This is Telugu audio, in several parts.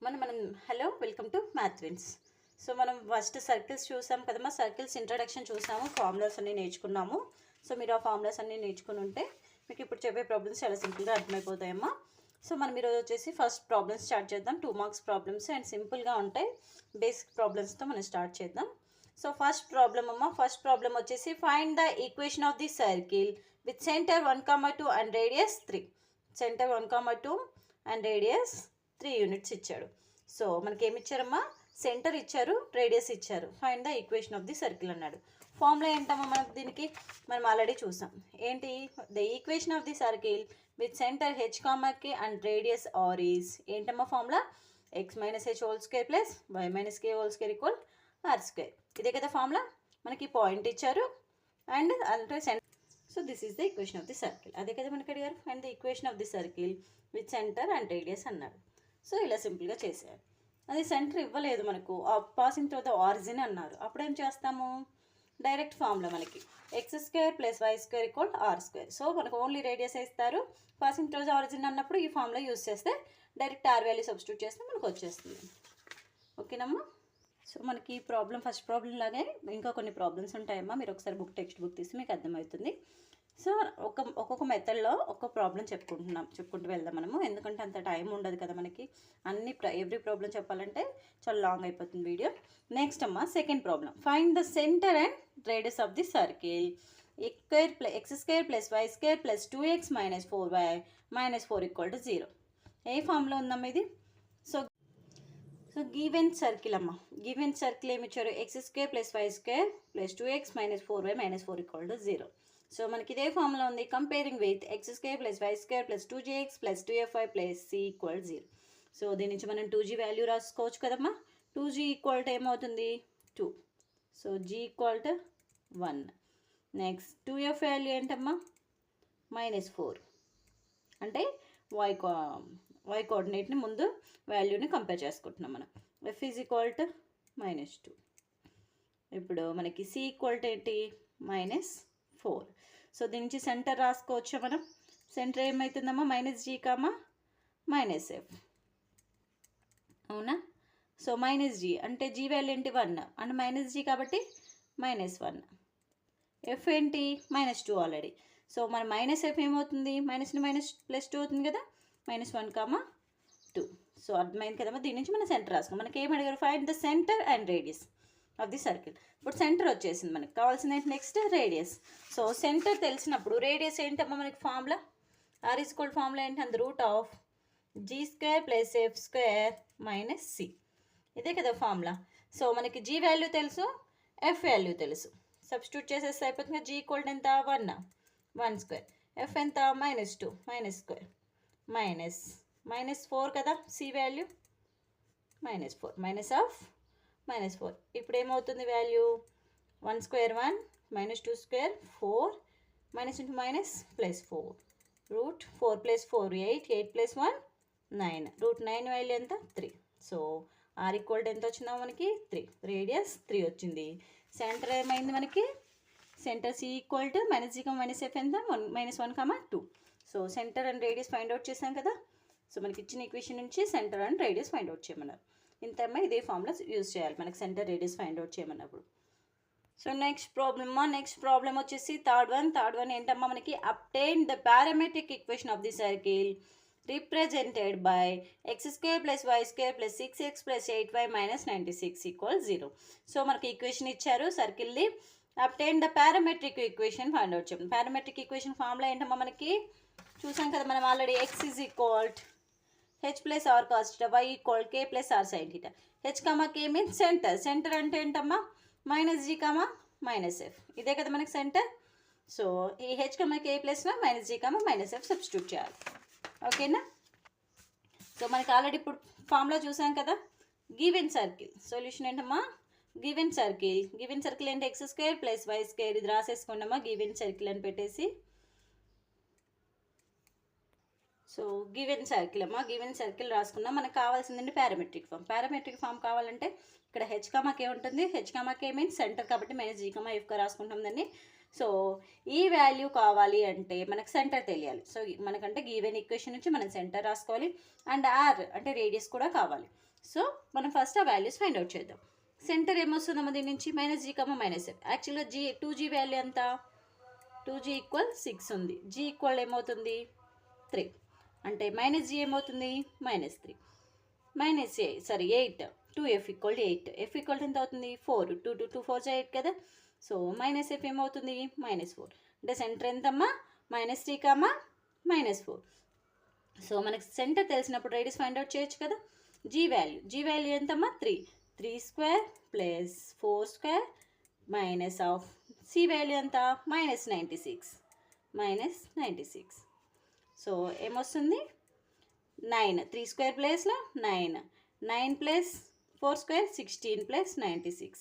మనం hello welcome to Math Wins. So మనం ఫస్ట్ సర్కిల్స్ చూసాం కదమ్మా. సర్కిల్స్ ఇంట్రడక్షన్ చూసాము, ఫార్ములాస్ అన్నీ నేర్చుకున్నాము. సో మీరు ఆ ఫార్ములాస్ అన్నీ నేర్చుకుని ఉంటే మీకు ఇప్పుడు చెప్పే ప్రాబ్లమ్స్ చాలా సింపుల్గా అర్థమైపోతాయమ్మా. సో మనం ఈరోజు వచ్చేసి ఫస్ట్ ప్రాబ్లమ్స్ స్టార్ట్ చేద్దాం. 2 మార్క్స్ ప్రాబ్లమ్స్ అండ్ సింపుల్గా ఉంటాయి. బేసిక్ ప్రాబ్లమ్స్తో మనం స్టార్ట్ చేద్దాం. సో ఫస్ట్ ప్రాబ్లమ్ అమ్మా. ఫస్ట్ ప్రాబ్లమ్ వచ్చేసి find the equation of the circle with centre 1,2 and radius 3. Centre 1,2 and radius 3 units ఇచ్చాడు. సో మనకి ఏమి ఇచ్చారమ్మా? సెంటర్ ఇచ్చారు, రేడియస్ ఇచ్చారు. Find the equation of the circle అన్నాడు. ఫార్ములా ఏంటమ్మా మనకు దీనికి? మనం ఆల్రెడీ చూసాం. ఏంటి? The equation of the circle with centre H కామాకి అండ్ రేడియస్ ఆర్ ఈజ్ ఏంటమ్మా formula? X minus H whole square plus y minus k whole square equal r square. ఇదే కదా ఫార్ములా. మనకి పాయింట్ ఇచ్చారు అండ్ అంటే so this is the equation of the circle. అదే కదా మనకి అడిగారు. Find the equation of the circle with centre and radius అన్నాడు. సో ఇలా సింపుల్గా చేసేయాలి. అది సెంటర్ ఇవ్వలేదు మనకు, పాసింగ్ త్రూ ద ఆరిజిన్ అన్నారు. అప్పుడు ఏం చేస్తాము? డైరెక్ట్ ఫార్ములా మనకి x square plus why square equal r square. So మనకు ఓన్లీ రేడియస్ ఇస్తారు. పాసింగ్ త్రూ ద ఆరిజిన్ అన్నప్పుడు ఈ ఫార్ములా యూజ్ చేస్తే డైరెక్ట్ ఆర్ వాల్యూ సబ్స్టిట్యూట్ చేస్తే మనకు వచ్చేస్తుంది. ఓకేనమ్మా. సో మనకి ప్రాబ్లం ఫస్ట్ ప్రాబ్లం లాగే ఇంకా కొన్ని ప్రాబ్లమ్స్ ఉంటాయమ్మా. మీరు ఒకసారి టెక్స్ట్ బుక్ తీసి మీకు అర్థమవుతుంది. సో ఒక్కొక్క మెథడ్లో ఒక్కొక్క ప్రాబ్లం చెప్పుకుంటూ వెళ్దాం మనము. ఎందుకంటే అంత టైం ఉండదు కదా మనకి. ఎవ్రీ ప్రాబ్లం చెప్పాలంటే చాలా లాంగ్ అయిపోతుంది వీడియో. నెక్స్ట్ అమ్మా second problem. Find the centre and radius of the circle X square plus why square plus 2x minus 4y minus 4 equal to 0. ఏ ఫామ్లో ఉందమ్మా ఇది? సో గివెన్ సర్కిల్ అమ్మ. గివెన్ సర్కిల్ ఏమి ఇచ్చారు? X square plus why square plus 2x minus 4y minus 4 equal to 0. So మనకి ఇదే ఫార్ములా ఉంది. Comparing with x square plus why square plus 2gx plus 2fy plus c equal 0. So దీని నుంచి మనం 2g వాల్యూ రాసుకోవచ్చు కదమ్మా. 2g ఈక్వల్ టు ఏమవుతుంది? 2. So g equal to 1. Next 2f value ఏంటమ్మా? -4. అంటే y కోఆర్డినేట్ని ముందు వాల్యూని కంపేర్ చేసుకుంటున్నాం మనం. f is equal to -2. ఇప్పుడు మనకి c ఈక్వల్ టు ఏంటి? -4. సో దీని నుంచి సెంటర్ రాసుకోవచ్చు మనం. సెంటర్ ఏమవుతుందమ్మా? -g comma -f. అవునా? సో -g అంటే g వాల్యూ ఏంటి? 1 అంటే -g కాబట్టి -1. f ఏంటి? -2 ఆల్రెడీ. సో మన -f ఏమవుతుంది? -+2 అవుతుంది కదా. -1 కామా 2. సో అర్థమైంది కదమ్మా. దీని నుంచి మనం సెంటర్ రాసుకోం. మనకి ఏం అడిగారు? Find the centre and radius of the circle. ఇప్పుడు సెంటర్ వచ్చేసింది. మనకు కావాల్సింది ఏంటి? Next radius. సో సెంటర్ తెలిసినప్పుడు రేడియస్ ఏంటమ్మా మనకి formula? R is equal formula ఏంటి? And root of g square plus f square minus c. ఇదే కదా ఫార్ములా. సో మనకి g వాల్యూ తెలుసు, f వాల్యూ తెలుసు. సబ్స్టిట్యూట్ చేసేస్తే అయిపోతుంది. g ఈక్వల్ ఎంత? 1 స్క్వేర్. f ఎంత? -2 -స్క్వేర్ -4 కదా. c value -4 -4. ఇప్పుడు ఏమవుతుంది value? 1 square 1 -2 square 4 minus into minus plus 4 root 4 plus 4 8 8 plus 1 9 root 9 value ఎంత? 3. సో ఆర్ ఈక్వల్ టు ఎంత వచ్చిందా మనకి? 3. రేడియస్ 3 వచ్చింది. సెంటర్ ఏమైంది మనకి? Centre C equal to -g -f ఎంత? -1 2. So centre and radius find out చేసాం కదా. సో మనకి ఇచ్చిన ఈక్వేషన్ నుంచి centre and radius find out చేయమన్నారు. ఇంతమ్మా ఇదే ఫార్ములా యూజ్ చేయాలి మనకి సెంటర్ రేడియస్ ఫైండ్ అవుట్ చేయమన్నప్పుడు. సో నెక్స్ట్ ప్రాబ్లమ్ వచ్చేసి థర్డ్ వన్ ఏంటమ్మా మనకి? Obtain the parametric equation of the circle represented by X square plus why square plus 6x plus 8y minus 96 equal 0. So మనకి ఈక్వేషన్ ఇచ్చారు సర్కిల్ది. Obtain the parametric equation find out చేయండి. పారామెట్రిక్ ఈక్వేషన్ ఫార్ములా ఏంటమ్మా మనకి? చూసాం కదా మనం already. X is equal h plus R cos theta, y equal k plus R sine theta. h comma k means centre. Centre అంటే ఏంటమ్మా? -g comma -f. ఇదే కదా మనకి సెంటర్. సో ఈ h కామా k ప్లస్లో -g కామా -f సబ్స్టిట్యూట్ చేయాలి. ఓకేనా? సో మనకి ఆల్రెడీ ఇప్పుడు ఫార్ములా చూసాం కదా. గివెన్ సర్కిల్ సొల్యూషన్ ఏంటమ్మా? గివెన్ సర్కిల్ ఏంటి? X square plus why square. ఇది రాసేసుకోండమ్మా గివెన్ సర్కిల్ అని పెట్టేసి. సో గివెన్ సర్కిల్ అమ్మా. గివెన్ సర్కిల్ రాసుకున్నాం. మనకు కావాల్సిందండి పారామెట్రిక్ ఫామ్ కావాలంటే ఇక్కడ h కామా k ఉంటుంది. h comma k means centre కాబట్టి -g కామా f రాసుకుంటాం దాన్ని. సో ఈ వాల్యూ కావాలి అంటే మనకు సెంటర్ తెలియాలి. సో మనకంటే గివెన్ ఈక్వేషన్ నుంచి మనం సెంటర్ రాసుకోవాలి. అండ్ ఆర్ అంటే రేడియస్ కూడా కావాలి. సో మనం ఫస్ట్ ఆ వాల్యూస్ ఫైండ్ అవుట్ చేద్దాం. సెంటర్ ఏమొస్తుందమ్మా దీని నుంచి -g, -f. యాక్చువల్గా g 2g వాల్యూ ఎంత, 2g ఈక్వల్ 6 ఉంది. g ఈక్వల్ ఏమవుతుంది 3, అంటే -g ఏమవుతుంది -3, -8 2f ఈక్వల్ 8, f ఈక్వల్ ఎంత అవుతుంది 4, 2 4 8 కదా. సో -f ఏమవుతుంది -4, అంటే సెంటర్ ఎంతమ్మా -3, -4. సో మనకి సెంటర్ తెలిసినప్పుడు రేడియస్ ఫైండ్ అవుట్ చేయొచ్చు కదా. g వాల్యూ ఎంతమ్మా 3 square plus 4 square minus of c value ఎంత -96. సో ఏమొస్తుంది 9, 3 స్క్వేర్ ప్లేస్లో 9 ప్లస్ 4 స్క్వేర్ 16 ప్లస్ 96.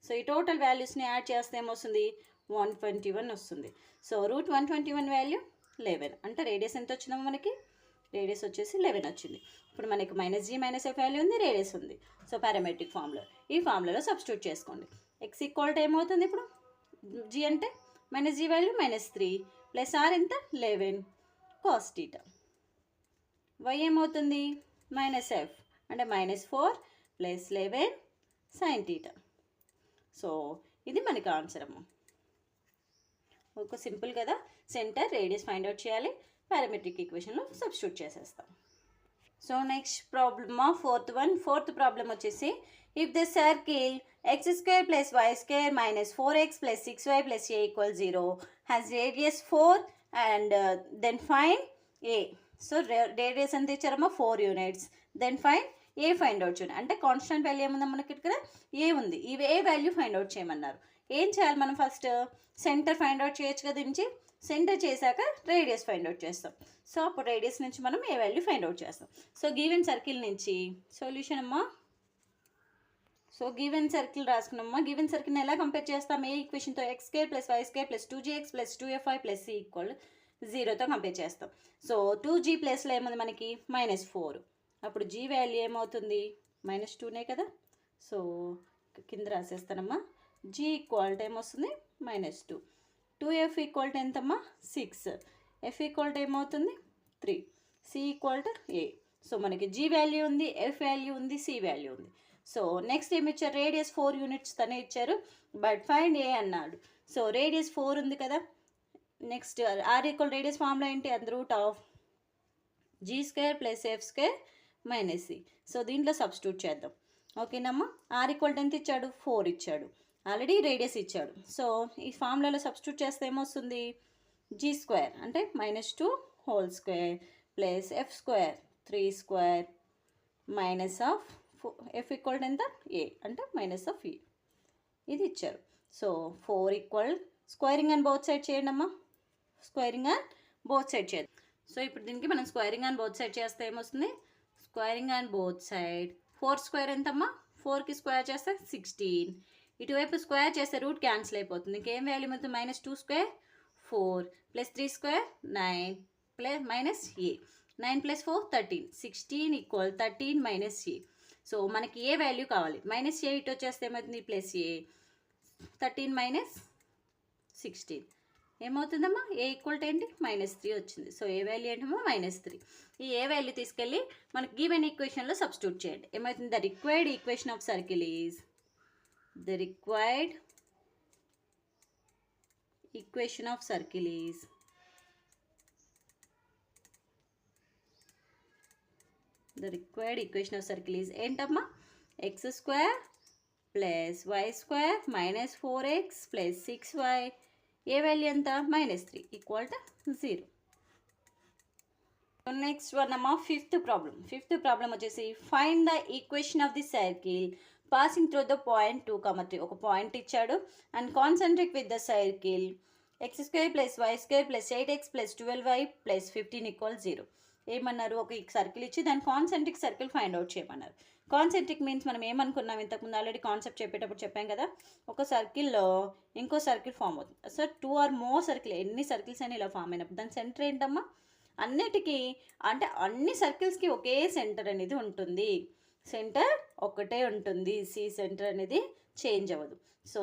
సో ఈ టోటల్ వాల్యూస్ని యాడ్ చేస్తే ఏమొస్తుంది 121 వస్తుంది. సో √121 వాల్యూ 11, అంటే రేడియస్ ఎంత వచ్చిందమ్మా మనకి, రేడియస్ వచ్చేసి 11 వచ్చింది. ఇప్పుడు మనకి -g -f వాల్యూ ఉంది, రేడియస్ ఉంది. సో పారామెట్రిక్ ఫార్ములా, ఈ ఫార్ములాలో సబ్స్టిట్యూట్ చేసుకోండి. x ఈక్వల్ ఏమవుతుంది ఇప్పుడు, g అంటే -g వాల్యూ -3 ప్లస్ r ఎంత 11 cos θ. y ఏమవుతుంది -f అంటే -4 ప్లస్ 11 sin θ. సో ఇది మనకి ఆన్సర్ అమ్మ. ఒక సింపుల్ కదా, సెంటర్ రేడియస్ ఫైండ్ అవుట్ చేయాలి, పారామెట్రిక్ ఈక్వేషన్లో సబ్స్టిట్యూట్ చేసేస్తాం. So next problem fourth problem వచ్చేసి, if the circle x² + y² - 4x + 6y + a = 0 has radius 4 and then find a. So radius ఎంత ఇచ్చారమ్మా 4 units, then find a find out చేయండి. అంటే కాన్స్టెంట్ వాల్యూ ఏముందా మనకి ఇక్కడ ఏ ఉంది, ఈ ఏ వాల్యూ ఫైండ్ అవుట్ చేయమన్నారు. ఏం చేయాలి మనం, ఫస్ట్ సెంటర్ ఫైండ్ అవుట్ చేయొచ్చు కదా, నుంచి సెంటర్ చేశాక రేడియస్ ఫైండ్ అవుట్ చేస్తాం. సో అప్పుడు రేడియస్ నుంచి మనం ఏ వాల్యూ ఫైండ్ అవుట్ చేస్తాం. సో గివెన్ సర్కిల్ నుంచి సొల్యూషన్ అమ్మా. సో గివెన్ సర్కిల్ రాసుకున్నామమ్మా. గివెన్ సర్కిల్ని ఎలా కంపేర్ చేస్తాం, ఏ ఈక్వేషన్తో x² + y² + 2gx + 2fy + c = 0తో compare చేస్తాం. సో 2g ప్లస్లో ఏముంది మనకి -4, అప్పుడు g వాల్యూ ఏమవుతుంది -2నే కదా. సో కింద రాసేస్తానమ్మా. g ఈక్వల్ ఏమొస్తుంది -2, 2f ఈక్వల్ ఎంతమ్మా 6, f ఈక్వల్ ఏమవుతుంది 3, c ఈక్వల్ a. సో మనకి g వాల్యూ ఉంది, f వాల్యూ ఉంది, c వాల్యూ ఉంది. సో నెక్స్ట్ ఏమి ఇచ్చారు, రేడియస్ 4 యూనిట్స్ తనే ఇచ్చారు, బట్ ఫైండ్ ఏ అన్నాడు. సో రేడియస్ 4 ఉంది కదా. Next r equal radius formula ఏంటి, √g² + f² - c. సో దీంట్లో సబ్స్టిట్యూట్ చేద్దాం. ఓకేనమ్మా. r ఈక్వల్ ఎంత ఇచ్చాడు 4 ఇచ్చాడు, ఆల్రెడీ రేడియస్ ఇచ్చాడు. సో ఈ ఫార్ములాలో సబ్స్టిట్యూట్ చేస్తే ఏమొస్తుంది g² అంటే -2 whole square plus f² 3 square minus of f equal ఎంత a అంటే -e. ఇది ఇచ్చారు. So 4 equal squaring and both side చేయండి అమ్మా, స్క్వేరింగ్ అండ్ బోత్ సైడ్ చేద్దాం. సో ఇప్పుడు దీనికి మనం స్క్వేరింగ్ అండ్ బోత్ సైడ్ చేస్తే ఏమొస్తుంది, squaring and both side 4 square ఎంతమ్మా, 4కి స్క్వేర్ చేస్తే 16, ఇటువైపు స్క్వేర్ చేస్తే రూట్ క్యాన్సిల్ అయిపోతుంది. ఇంకేం వాల్యూ మొత్తం -2 square 4 plus 3 square 9 plus -a, 9 + 4 13, 16 equal 13 - a. So మనకి ఏ వాల్యూ కావాలి, -a ఇటు వచ్చేస్తే ఏమవుతుంది +a, 13 - 16 ఏమవుతుందమ్మా, ఏ ఈక్వల్ ఏంటి -3 వచ్చింది. సో ఏ వాల్యూ ఏంటమ్మా -3. ఈ ఏ వాల్యూ తీసుకెళ్ళి మనకి గివెన్ ఈక్వేషన్లో సబ్స్టిట్యూట్ చేయండి. ఏమవుతుంది, the required equation of circle is the required equation of circle is ఏంటమ్మా x² + y² - 4x + 6y, ఏ వాల్యూ ఎంత -3 ఈక్వల్ టు 0. నెక్స్ట్ వన్ అమ్మా ఫిఫ్త్ ప్రాబ్లం వచ్చేసి, find the equation of the circle passing through the point 2, 3. ఒక పాయింట్ ఇచ్చాడు and concentric with the circle x² + y² + 8x + 12y + 15 = 0. ఏమన్నారు, ఒక సర్కిల్ ఇచ్చి దాని కాన్సెంట్రిక్ సర్కిల్ ఫైండ్ అవుట్ చేయమన్నారు. కాన్సెంట్రిక్ మీన్స్ మనం ఏమనుకున్నాం, ఇంతకుముందు ఆల్రెడీ కాన్సెప్ట్ చెప్పేటప్పుడు చెప్పాం కదా, ఒక సర్కిల్లో ఇంకో సర్కిల్ ఫామ్ అవుతుంది. సో 2 or more సర్కిల్, ఎన్ని సర్కిల్స్ అయినా ఇలా ఫామ్ అయినప్పుడు దాని సెంటర్ ఏంటమ్మా, అన్నిటికీ అంటే అన్ని సర్కిల్స్కి ఒకే సెంటర్ అనేది ఉంటుంది. సెంటర్ ఒకటే ఉంటుంది, సి సెంటర్ అనేది చేంజ్ అవ్వదు. సో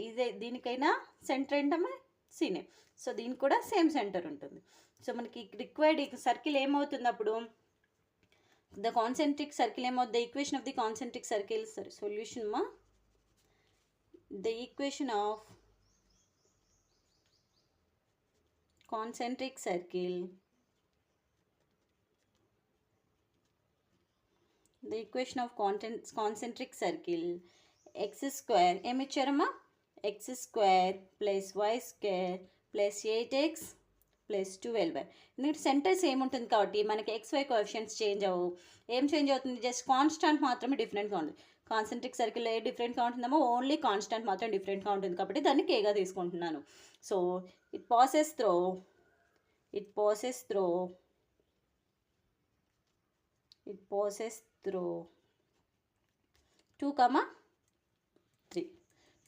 ఇదే దీనికైనా సెంటర్ ఏంటమ్మా సినే. సో దీనికి కూడా సేమ్ సెంటర్ ఉంటుంది. సో మనకి రిక్వైర్డ్ సర్కిల్ ఏమవుతుంది అప్పుడు ద కాన్సెంట్రిక్ సర్కిల్ ఏమవుతుంది, the equation of the concentric circle, సరే సొల్యూషన్ మా, the equation of concentric circle, the equation of concentric circle X square ఏమి ఇచ్చారమ్మా, X square plus why square plus 8x plus 12y. ఎందుకంటే సెంటర్స్ ఏముంటుంది కాబట్టి మనకి XY కోఎఫిషియంట్స్ చేంజ్ అవ్వవు. ఏం చేంజ్ అవుతుంది, జస్ట్ కాన్స్టాంట్ మాత్రమే డిఫరెంట్గా ఉంటుంది. కాన్సెంట్రిక్ సర్కిల్లో ఏ డిఫరెంట్గా ఉంటుందేమో ఓన్లీ కాన్స్టాంట్ మాత్రం డిఫరెంట్గా ఉంటుంది కాబట్టి దాన్ని కేగా తీసుకుంటున్నాను. సో ఇట్ పాసెస్ త్రో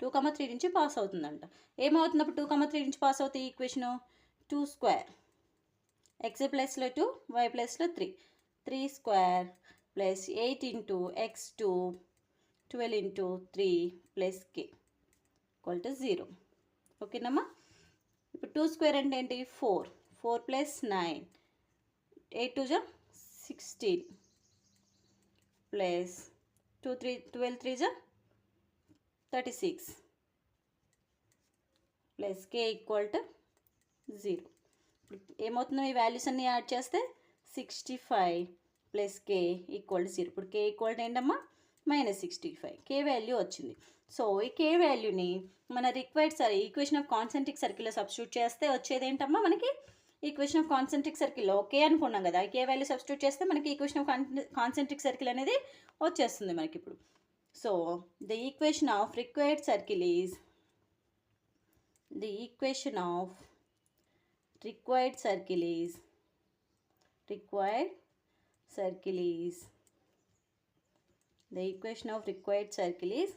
2, 3 నుంచి పాస్ అవుతుందంట. ఏమవుతుంది అప్పుడు 2, 3 నుంచి పాస్ అవుతాయి ఈక్వేషను, 2 స్క్వేర్ ఎక్స్ ప్లస్లో 2 వై ప్లస్లో 3 square plus 8 into x2 12 into 3 plus k equal to 0. ఓకేనమ్మా. ఇప్పుడు 2 స్క్వేర్ అంటే ఏంటి, 4 plus 9 8 2 16 plus 12 3 36 plus k equal to 0. ఏమవుతుందో ఈ వాల్యూస్ అన్నీ యాడ్ చేస్తే 65 ప్లస్ k ఈక్వల్ టు 0. ఇప్పుడు k ఈక్వల్ టు ఏంటమ్మా, -65. k వాల్యూ వచ్చింది. సో ఈ k వాల్యూని మన ఈక్వేషన్ ఆఫ్ కాన్సెంట్రిక్ సర్కిల్లో సబ్స్టిట్యూట్ చేస్తే వచ్చేది ఏంటమ్మా, మనకి ఈక్వేషన్ ఆఫ్ కాన్సెంట్రిక్ సర్కిల్లో k అనుకున్నాం కదా, k వాల్యూ సబ్స్టిట్యూట్ చేస్తే మనకి ఈక్వేషన్ ఆఫ్ కాన్సెంట్రిక్ సర్కిల్ అనేది వచ్చేస్తుంది మనకి ఇప్పుడు. So the equation of required circle is, the equation of required circle is the equation of required circle is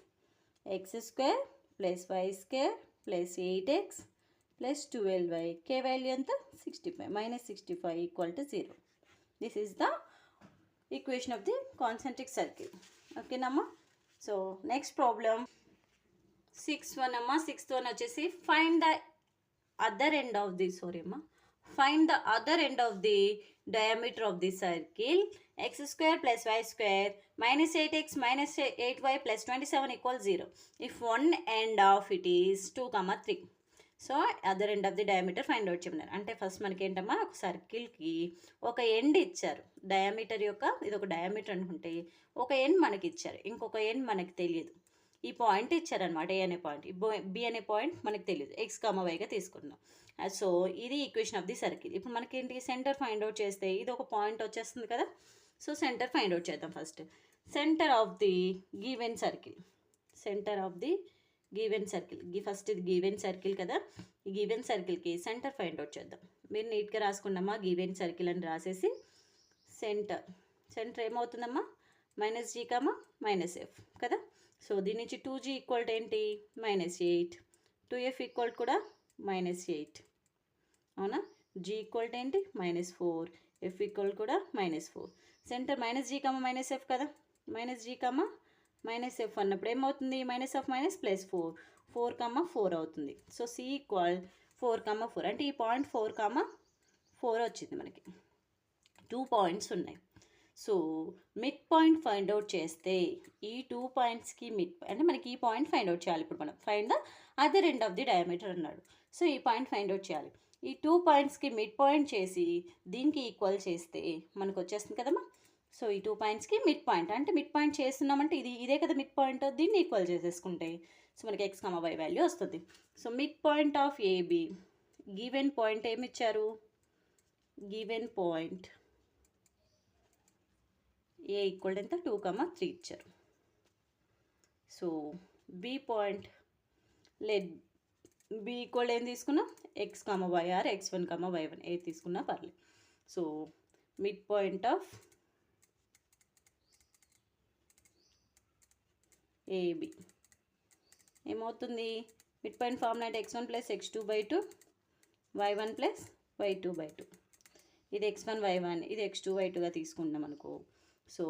x square plus y square plus 8x plus 12y. k value anta 65 -65 equal to 0. This is the equation of the concentric circle. Okay namma. So next problem 6th అమ్మా. 6th వచ్చేసి find the other end of the diameter of the circle X square plus why square -8x -8y plus 27 equal 0 if one end of it is 2, 3. So other end of the diameter find out చేయమన్నారు. అంటే ఫస్ట్ మనకి ఏంటమ్మా, ఒక సర్కిల్కి ఒక ఎండ్ ఇచ్చారు, డయామీటర్ యొక్క ఇది ఒక డయామీటర్ అనుకుంటే ఒక ఎండ్ మనకి ఇచ్చారు, ఇంకొక ఎండ్ మనకి తెలియదు. ఈ పాయింట్ ఇచ్చారనమాట, ఏ అనే పాయింట్, బి అనే పాయింట్ మనకు తెలియదు, x, వైగా తీసుకున్నాం. సో ఇది ఈక్వేషన్ ఆఫ్ ది సర్కిల్. ఇప్పుడు మనకి ఏంటి, సెంటర్ ఫైండ్ అవుట్ చేస్తే ఇది ఒక పాయింట్ వచ్చేస్తుంది కదా. సో సెంటర్ ఫైండ్ అవుట్ చేద్దాం first. Centre of the given circle first ఇది గివెన్ సర్కిల్ కదా, ఈ గివెన్ సర్కిల్కి సెంటర్ ఫైండ్ అవుట్ చేద్దాం. మీరు నీట్గా రాసుకున్నామా, గివెన్ సర్కిల్ అని రాసేసి సెంటర్ ఏమవుతుందమ్మా, -g, -f కదా. సో దీని నుంచి 2g ఈక్వల్ టు ఏంటి, -8, 2f ఈక్వల్ కూడా -8 అవునా. g ఈక్వల్ టు ఏంటి, -4, f ఈక్వల్ కూడా -4. సెంటర్ -g, -f కదా, -g, -f అన్నప్పుడు ఏమవుతుంది, -4 4, అవుతుంది. సో c ఈక్వల్ 4, 4 అంటే ఈ పాయింట్ 4, 4 వచ్చింది మనకి. 2 పాయింట్స్ ఉన్నాయి. So mid point find out చేస్తే ఈ 2 పాయింట్స్కి అంటే మనకి ఈ పాయింట్ ఫైండ్ అవుట్ చేయాలి. ఇప్పుడు మనం find the other end of the diameter అన్నాడు. సో ఈ పాయింట్ ఫైండ్ అవుట్ చేయాలి. ఈ 2 పాయింట్స్కి మిడ్ పాయింట్ చేసి దీనికి ఈక్వల్ చేస్తే మనకు వచ్చేస్తుంది కదమ్మా. సో ఈ 2 పాయింట్స్కి మిడ్ పాయింట్ అంటే మిడ్ పాయింట్ చేస్తున్నామంటే ఇదే కదా మిడ్ పాయింట్, దీన్ని ఈక్వల్ చేసేసుకుంటే సో మనకి x, y వాల్యూ వస్తుంది. So mid point of AB, given point ఏమి ఇచ్చారు, గివెన్ పాయింట్ ఏ ఈక్వల్ ఎంత 2, 3 ఇచ్చారు. So B point B equal ఏం తీసుకున్నా, x, y are x1, y1 ఏ తీసుకున్నా పర్లేదు. So mid point of AB ఏమవుతుంది, మిడ్ పాయింట్ ఫార్ములా అంటే x1 + x2/2 y1 + y2/2. ఇది x1 y1, ఇది x2 y2గా తీసుకుంటున్నాం అనుకో. సో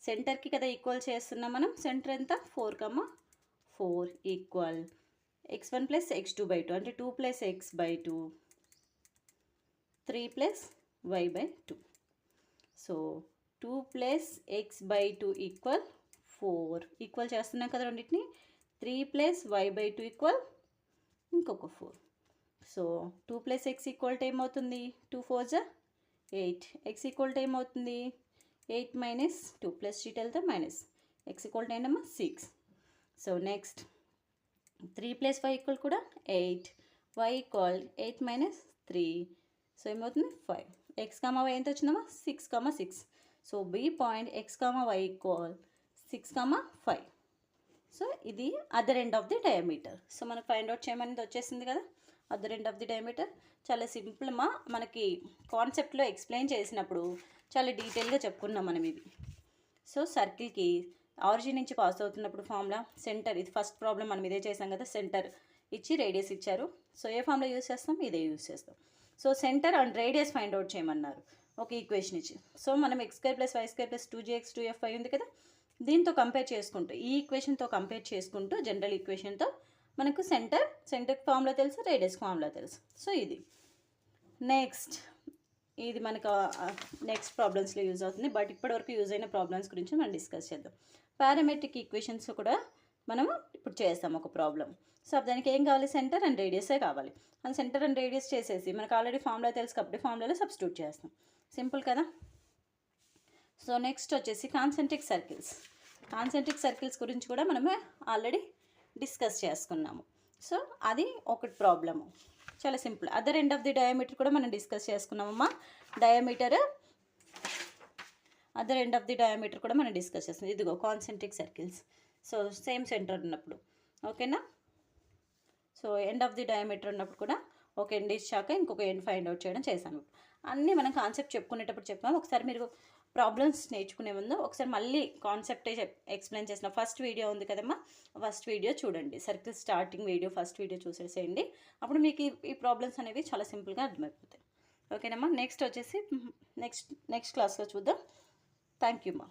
సెంటర్కి కదా ఈక్వల్ చేస్తున్నాం మనం. సెంటర్ ఎంత 4, 4 ఈక్వల్ x1 + x2/2 అంటే 2 + x/2 3 + y/2. So 2 plus X by 2 equal 4. Equal చేస్తున్నాం కదా రెండింటిని. 3 ప్లస్ వై బై 2 ఈక్వల్ ఇంకొక 4. So 2 plus X equal to ఏమవుతుంది? 2 4 జా 8. ఎక్స్ ఈక్వల్ టు ఏమవుతుంది? 8 మైనస్ 2 ప్లస్ 3 వెళ్తే మైనస్. ఎక్స్ ఈక్వల్ టు ఏంటమ్మా? 6. So next 3 plus y equal కూడా 8. Y equal 8 minus 3. సో ఏమవుతుంది? 5. ఎక్స్ కామా వై ఎంత వచ్చిందమ్మా? 6, 6. So B point X comma Y equal 6, 5. So ఇది other end of the diameter. So మనకు ఫైండ్ అవుట్ చేయమనేది వచ్చేసింది కదా, other end of the diameter. చాలా సింపుల్ అమ్మా. మనకి కాన్సెప్ట్లో ఎక్స్ప్లెయిన్ చేసినప్పుడు చాలా డీటెయిల్గా చెప్పుకున్నాం మనం ఇది. సో సర్కిల్కి ఆరిజిన్ నుంచి పాస్ అవుతున్నప్పుడు ఫార్ములా సెంటర్, ఇది ఫస్ట్ ప్రాబ్లం మనం ఇదే చేసాం కదా, సెంటర్ ఇచ్చి రేడియస్ ఇచ్చారు. సో ఏ ఫార్ములా యూజ్ చేస్తాం? ఇదే యూజ్ చేస్తాం. So centre and radius find out చేయమన్నారు ఒక ఈక్వేషన్ ఇచ్చి. సో మనం x² + y² + 2gx 2fy ఉంది కదా, దీంతో కంపేర్ చేసుకుంటూ, ఈ ఈక్వేషన్తో కంపేర్ చేసుకుంటూ, జనరల్ ఈక్వేషన్తో మనకు సెంటర్ ఫార్ములా తెలుసు, రేడియస్ ఫార్ములా తెలుసు. సో ఇది నెక్స్ట్, ఇది మనకు నెక్స్ట్ ప్రాబ్లమ్స్లో యూజ్ అవుతుంది. బట్ ఇప్పటివరకు యూజ్ అయిన ప్రాబ్లమ్స్ గురించి మనం డిస్కస్ చేద్దాం. పారామెట్రిక్ ఈక్వేషన్స్ కూడా మనము ఇప్పుడు చేస్తాం ఒక ప్రాబ్లం. సో దానికి ఏం కావాలి? సెంటర్ అండ్ రేడియసే కావాలి. అది సెంటర్ అండ్ రేడియస్ చేసేసి మనకు ఆల్రెడీ ఫార్ములా తెలుసు కాబట్టి ఫార్ములాలో సబ్స్టిట్యూట్ చేస్తాం. సింపుల్ కదా. సో నెక్స్ట్ వచ్చేసి కాన్సెంట్రిక్ సర్కిల్స్. కాన్సెంట్రిక్ సర్కిల్స్ గురించి కూడా మనమే ఆల్రెడీ డిస్కస్ చేసుకున్నాము. సో అది ఒకటి ప్రాబ్లము, చాలా simple. Other end of the diameter కూడా మనం డిస్కస్ చేసుకున్నామమ్మా. Other end of the diameter కూడా మనం డిస్కస్ చేస్తాం. ఇదిగో concentric circles. So same centre ఉన్నప్పుడు, ఓకేనా. So end of the diameter ఉన్నప్పుడు కూడా ఒక ఎండ్ ఇచ్చాక ఇంకొక ఎండ్ ఫైండ్ అవుట్ చేయడం చేశాను. అన్నీ మనం కాన్సెప్ట్ చెప్పుకునేటప్పుడు చెప్పాము. ఒకసారి మీరు ప్రాబ్లమ్స్ నేర్చుకునే ముందు ఒకసారి మళ్ళీ కాన్సెప్టే ఎక్స్ప్లెయిన్ చేసిన ఫస్ట్ వీడియో ఉంది కదమ్మా, ఫస్ట్ వీడియో చూడండి. Circle starting video first video చూసేసేయండి. అప్పుడు మీకు ఈ ప్రాబ్లమ్స్ అనేవి చాలా సింపుల్గా అర్థమైపోతాయి. ఓకేనమ్మా. నెక్స్ట్ వచ్చేసి నెక్స్ట్ క్లాస్లో చూద్దాం. థ్యాంక్ యూ మా.